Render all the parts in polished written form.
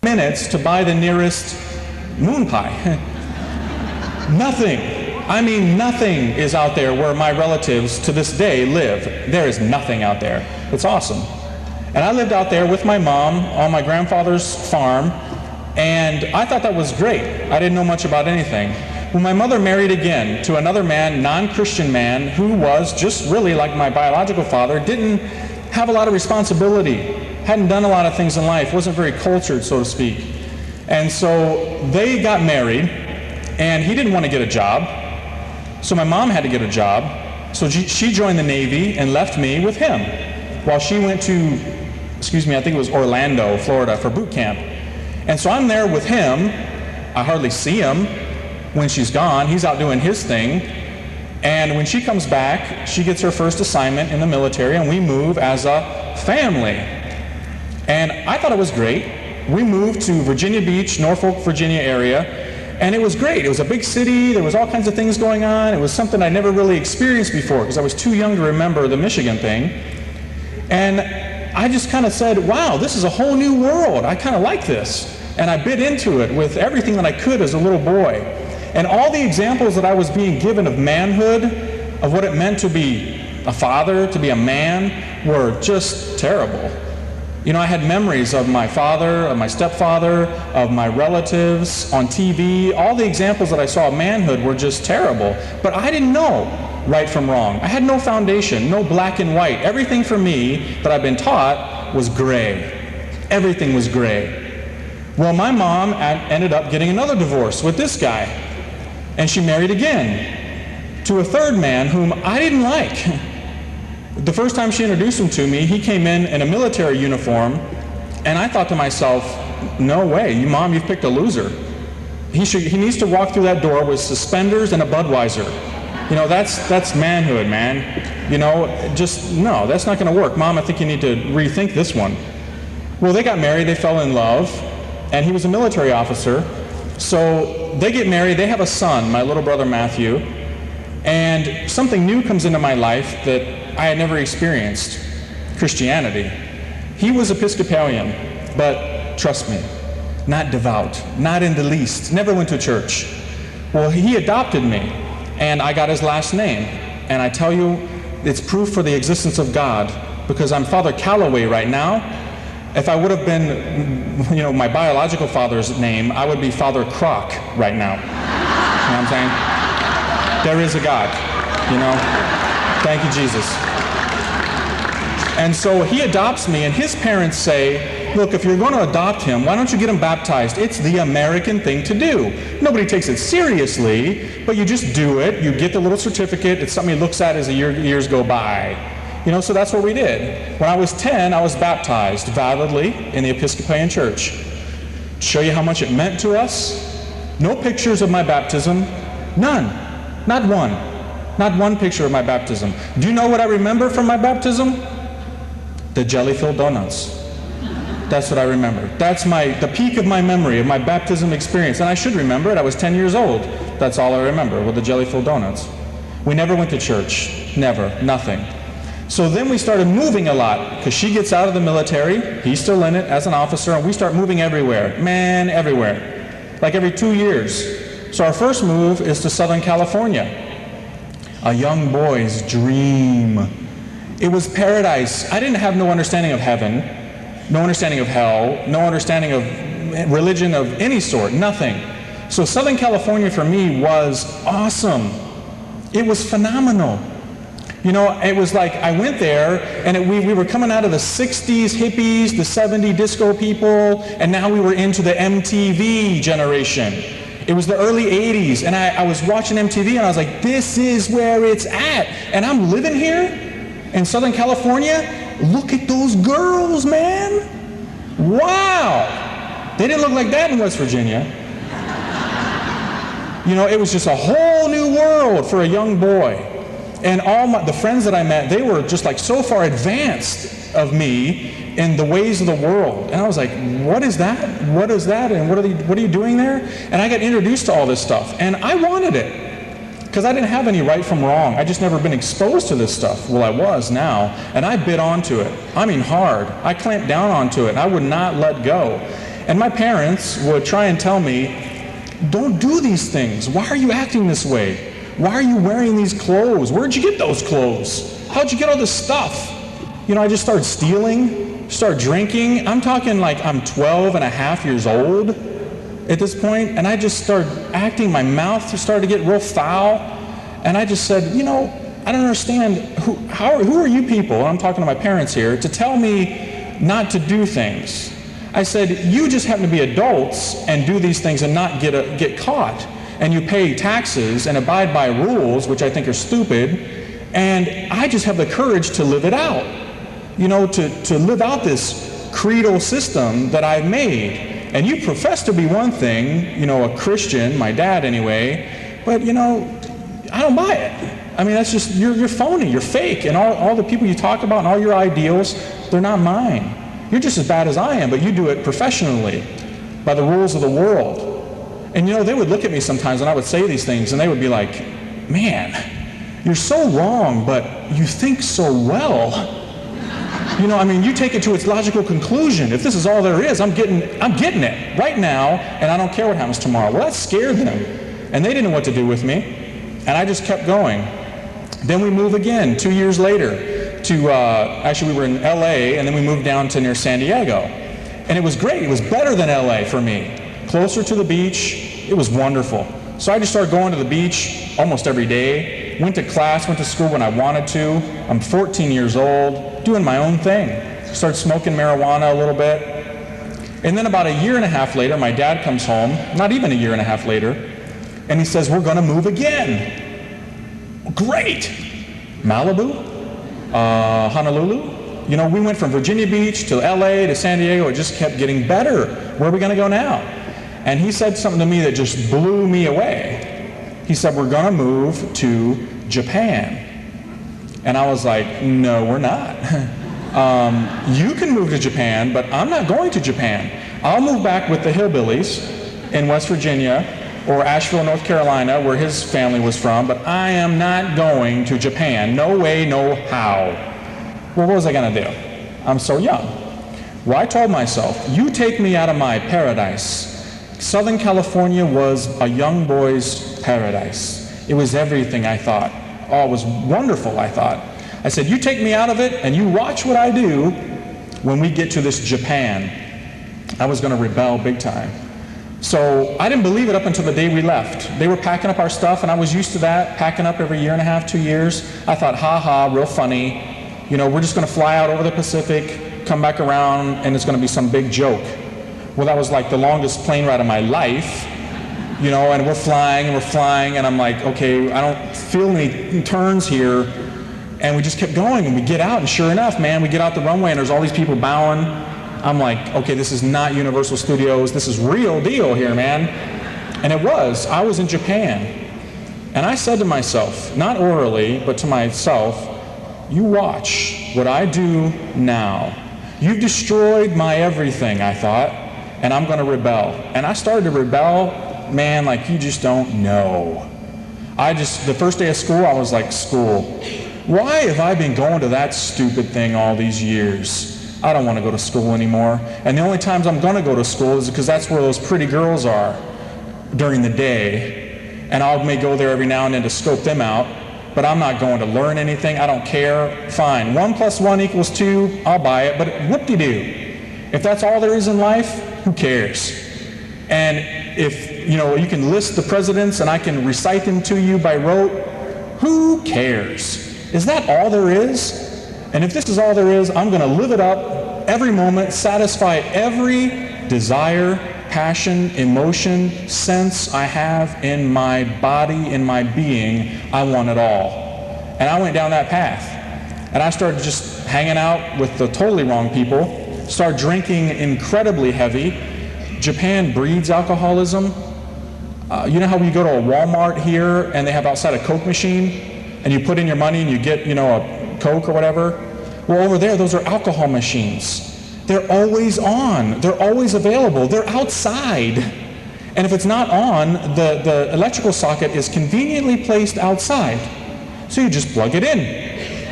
minutes to buy the nearest moon pie. Nothing. I mean, nothing is out there where my relatives to this day live. There is nothing out there. It's awesome. And I lived out there with my mom on my grandfather's farm, and I thought that was great. I didn't know much about anything. When my mother married again to another man, non-Christian man, who was just really like my biological father, didn't have a lot of responsibility, hadn't done a lot of things in life, wasn't very cultured, so to speak. And so they got married, and he didn't want to get a job, so my mom had to get a job. So she joined the Navy and left me with him while she went to, I think it was Orlando, Florida, for boot camp. And so I'm there with him. I hardly see him when she's gone. He's out doing his thing. And when she comes back, she gets her first assignment in the military, and we move as a family. And I thought it was great. We moved to Virginia Beach, Norfolk, Virginia area, and it was great. It was a big city. There was all kinds of things going on. It was something I never really experienced before because I was too young to remember the Michigan thing. And I just kind of said, wow, this is a whole new world. I kind of like this. And I bit into it with everything that I could as a little boy. And all the examples that I was being given of manhood, of what it meant to be a father, to be a man, were just terrible. You know, I had memories of my father, of my stepfather, of my relatives on TV. All the examples that I saw of manhood were just terrible. But I didn't know right from wrong. I had no foundation, no black and white. Everything for me that I've been taught was gray. Everything was gray. Well, my mom ended up getting another divorce with this guy. And she married again to a third man whom I didn't like. The first time she introduced him to me, he came in a military uniform, and I thought to myself, no way, Mom, you've picked a loser. He needs to walk through that door with suspenders and a Budweiser. You know, that's manhood, man. You know, just, no, that's not going to work. Mom, I think you need to rethink this one. Well, they got married, they fell in love, and he was a military officer. So they get married, they have a son, my little brother Matthew, and something new comes into my life that I had never experienced: Christianity. He was Episcopalian, but trust me, not devout, not in the least, never went to church. Well, he adopted me, and I got his last name. And I tell you, it's proof for the existence of God, because I'm Father Calloway right now. If I would have been, you know, my biological father's name, I would be Father Croc right now. You know what I'm saying? There is a God, you know. Thank you, Jesus. And so he adopts me, and his parents say, look, if you're going to adopt him, why don't you get him baptized? It's the American thing to do. Nobody takes it seriously, but you just do it. You get the little certificate. It's something he looks at as the years go by. You know, so that's what we did. When I was 10, I was baptized validly in the Episcopalian Church. To show you how much it meant to us, no pictures of my baptism, none, not one. Not one picture of my baptism. Do you know what I remember from my baptism? The jelly-filled donuts. That's what I remember. That's the peak of my memory of my baptism experience. And I should remember it. I was 10 years old. That's all I remember, with the jelly-filled donuts. We never went to church. Never. Nothing. So then we started moving a lot, because she gets out of the military, he's still in it as an officer, and we start moving everywhere. Man, everywhere. Like every 2 years. So our first move is to Southern California. A young boy's dream. It was paradise. I didn't have no understanding of heaven, no understanding of hell, no understanding of religion of any sort, nothing. So Southern California for me was awesome. It was phenomenal. You know, it was like I went there, and we were coming out of the 60s hippies, the 70s disco people, and now we were into the MTV generation. It was the early 80s, and I was watching MTV, and I was like, this is where it's at. And I'm living here in Southern California. Look at those girls, man. Wow. They didn't look like that in West Virginia. You know, it was just a whole new world for a young boy. And all the friends that I met, they were just like so far advanced of me in the ways of the world. And I was like, what is that? What is that? And what are you doing there? And I got introduced to all this stuff. And I wanted it, because I didn't have any right from wrong. I just never been exposed to this stuff. Well, I was now. And I bit onto it. I mean hard. I clamped down onto it. I would not let go. And my parents would try and tell me, don't do these things. Why are you acting this way? Why are you wearing these clothes? Where'd you get those clothes? How'd you get all this stuff? You know, I just started stealing, started drinking. I'm talking like I'm 12 and a half years old at this point, and I just started acting, my mouth started to get real foul, and I just said, you know, I don't understand, who are you people, and I'm talking to my parents here, to tell me not to do things. I said, you just happen to be adults and do these things and not get caught, and you pay taxes and abide by rules, which I think are stupid, and I just have the courage to live it out, you know, to live out this creedal system that I've made. And you profess to be one thing, you know, a Christian, my dad anyway, but you know, I don't buy it. I mean, that's just, you're phony, you're fake, and all the people you talk about and all your ideals, they're not mine. You're just as bad as I am, but you do it professionally, by the rules of the world. And you know, they would look at me sometimes and I would say these things and they would be like, man, you're so wrong, but you think so well. You know, I mean, you take it to its logical conclusion. If this is all there is, I'm getting it right now, and I don't care what happens tomorrow. Well, that scared them, and they didn't know what to do with me, and I just kept going. Then we move again 2 years later to, actually we were in LA, and then we moved down to near San Diego. And it was great. It was better than LA for me. Closer to the beach. It was wonderful. So I just started going to the beach almost every day. Went to class, went to school when I wanted to. I'm 14 years old, doing my own thing. Started smoking marijuana a little bit. And then about a year and a half later, my dad comes home, not even a year and a half later, and he says, we're gonna move again. Great. Malibu, Honolulu. You know, we went from Virginia Beach to LA to San Diego. It just kept getting better. Where are we gonna go now? And he said something to me that just blew me away. He said, we're gonna move to Japan. And I was like, no, we're not. You can move to Japan, but I'm not going to Japan. I'll move back with the hillbillies in West Virginia or Asheville, North Carolina, where his family was from, but I am not going to Japan. No way, no how. Well, what was I gonna do? I'm so young. Well, I told myself, you take me out of my paradise. Southern California was a young boy's paradise. It was everything, I thought. Oh, it was wonderful, I thought. I said, you take me out of it and you watch what I do when we get to this Japan. I was gonna rebel big time. So I didn't believe it up until the day we left. They were packing up our stuff and I was used to that, packing up every year and a half, 2 years. I thought, ha ha, real funny. You know, we're just gonna fly out over the Pacific, come back around, and it's gonna be some big joke. Well, that was like the longest plane ride of my life, you know, and we're flying, and I'm like, okay, I don't feel any turns here, and we just kept going, and we get out, and sure enough, man, we get out the runway, and there's all these people bowing. I'm like, okay, this is not Universal Studios, this is real deal here, man. And it was. I was in Japan, and I said to myself, not orally, but to myself, you watch what I do now. You've destroyed my everything, I thought, and I'm gonna rebel. And I started to rebel, man, like you just don't know. The first day of school, I was like, school. Why have I been going to that stupid thing all these years? I don't wanna go to school anymore. And the only times I'm gonna go to school is because that's where those pretty girls are during the day. And I may go there every now and then to scope them out, but I'm not going to learn anything, I don't care. Fine, 1 + 1 = 2, I'll buy it, but whoop-de-doo. If that's all there is in life, who cares? And if, you know, you can list the presidents and I can recite them to you by rote, who cares? Is that all there is? And if this is all there is, I'm gonna live it up every moment, satisfy every desire, passion, emotion, sense I have in my body, in my being. I want it all. And I went down that path. And I started just hanging out with the totally wrong people. Start drinking incredibly heavy. Japan breeds alcoholism. You know how when you go to a Walmart here and they have outside a Coke machine and you put in your money and you get, you know, a Coke or whatever? Well, over there, those are alcohol machines. They're always on. They're always available. They're outside. And if it's not on, the electrical socket is conveniently placed outside. So you just plug it in.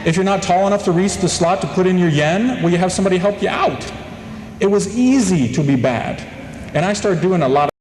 If you're not tall enough to reach the slot to put in your yen, well, you have somebody help you out. It was easy to be bad. And I started doing a lot